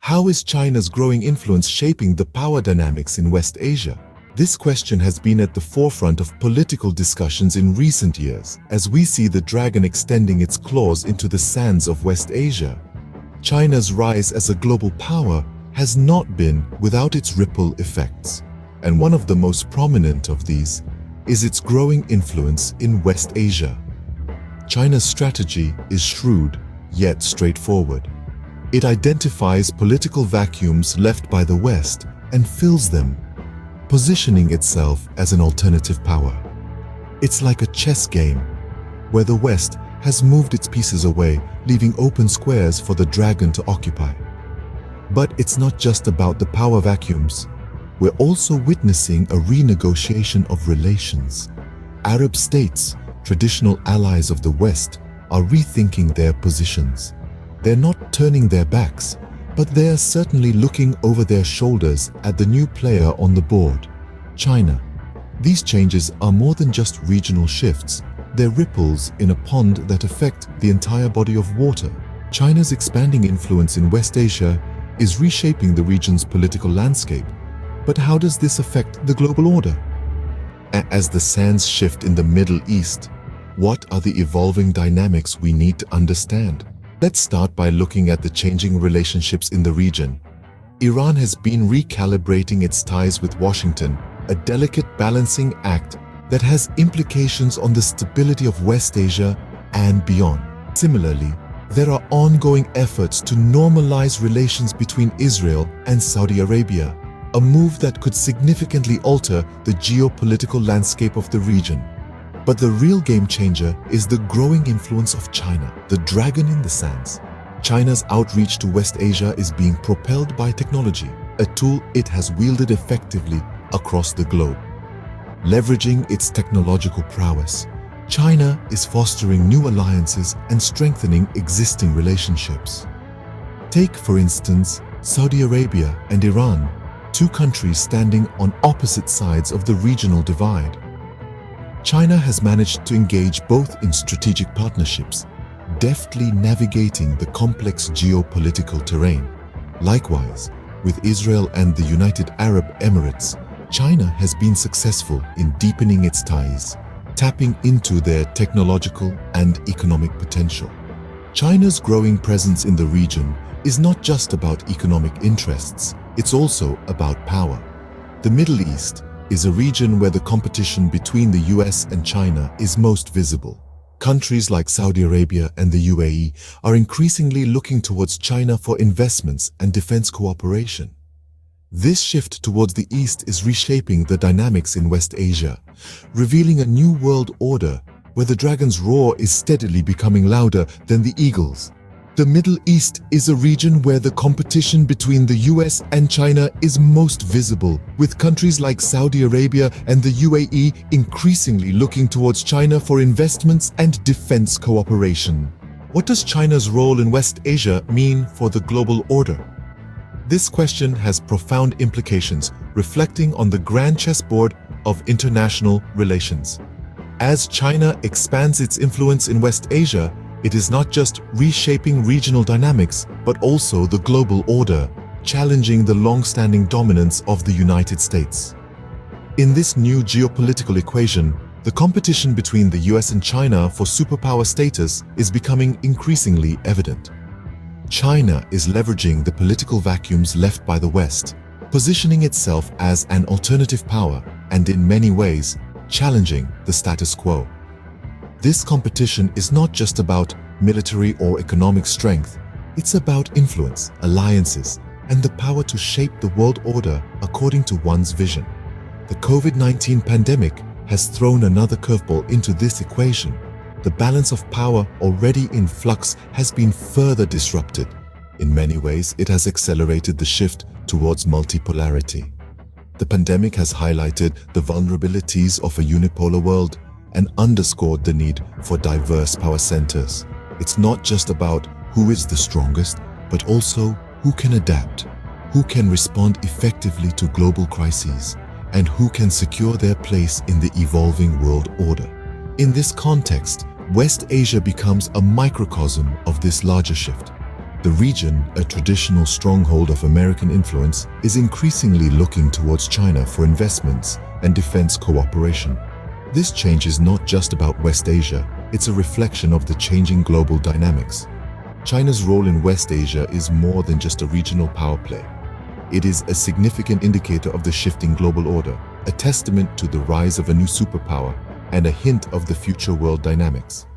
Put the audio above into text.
How is China's growing influence shaping the power dynamics in West Asia? This question has been at the forefront of political discussions in recent years, as we see the dragon extending its claws into the sands of West Asia. China's rise as a global power has not been without its ripple effects, and one of the most prominent of these is its growing influence in West Asia. China's strategy is shrewd, yet straightforward. It identifies political vacuums left by the West and fills them, positioning itself as an alternative power. It's like a chess game, where the West has moved its pieces away, leaving open squares for the dragon to occupy. But it's not just about the power vacuums. We're also witnessing a renegotiation of relations. Arab states, traditional allies of the West, are rethinking their positions. They're not turning their backs, but they are certainly looking over their shoulders at the new player on the board, China. These changes are more than just regional shifts. They're ripples in a pond that affect the entire body of water. China's expanding influence in West Asia is reshaping the region's political landscape. But how does this affect the global order? As the sands shift in the Middle East, what are the evolving dynamics we need to understand? Let's start by looking at the changing relationships in the region. Iran has been recalibrating its ties with Washington, a delicate balancing act that has implications on the stability of West Asia and beyond. Similarly, there are ongoing efforts to normalize relations between Israel and Saudi Arabia, a move that could significantly alter the geopolitical landscape of the region. But the real game changer is the growing influence of China, the dragon in the sands. China's outreach to West Asia is being propelled by technology, a tool it has wielded effectively across the globe. Leveraging its technological prowess, China is fostering new alliances and strengthening existing relationships. Take, for instance, Saudi Arabia and Iran, two countries standing on opposite sides of the regional divide. China has managed to engage both in strategic partnerships, deftly navigating the complex geopolitical terrain. Likewise, with Israel and the United Arab Emirates, China has been successful in deepening its ties, tapping into their technological and economic potential. China's growing presence in the region is not just about economic interests, it's also about power. The Middle East is a region where the competition between the US and China is most visible. Countries like Saudi Arabia and the UAE are increasingly looking towards China for investments and defense cooperation. This shift towards the East is reshaping the dynamics in West Asia, revealing a new world order where the dragon's roar is steadily becoming louder than the eagle's. The Middle East is a region where the competition between the US and China is most visible, with countries like Saudi Arabia and the UAE increasingly looking towards China for investments and defense cooperation. What does China's role in West Asia mean for the global order? This question has profound implications, reflecting on the grand chessboard of international relations. As China expands its influence in West Asia, it is not just reshaping regional dynamics, but also the global order, challenging the long-standing dominance of the United States. In this new geopolitical equation, the competition between the US and China for superpower status is becoming increasingly evident. China is leveraging the political vacuums left by the West, positioning itself as an alternative power and in many ways, challenging the status quo. This competition is not just about military or economic strength, it's about influence, alliances, and the power to shape the world order according to one's vision. The COVID-19 pandemic has thrown another curveball into this equation. The balance of power already in flux has been further disrupted. In many ways, it has accelerated the shift towards multipolarity. The pandemic has highlighted the vulnerabilities of a unipolar world and underscored the need for diverse power centers. It's not just about who is the strongest, but also who can adapt, who can respond effectively to global crises, and who can secure their place in the evolving world order. In this context, West Asia becomes a microcosm of this larger shift. The region, a traditional stronghold of American influence, is increasingly looking towards China for investments and defense cooperation. This change is not just about West Asia, it's a reflection of the changing global dynamics. China's role in West Asia is more than just a regional power play. It is a significant indicator of the shifting global order, a testament to the rise of a new superpower, and a hint of the future world dynamics.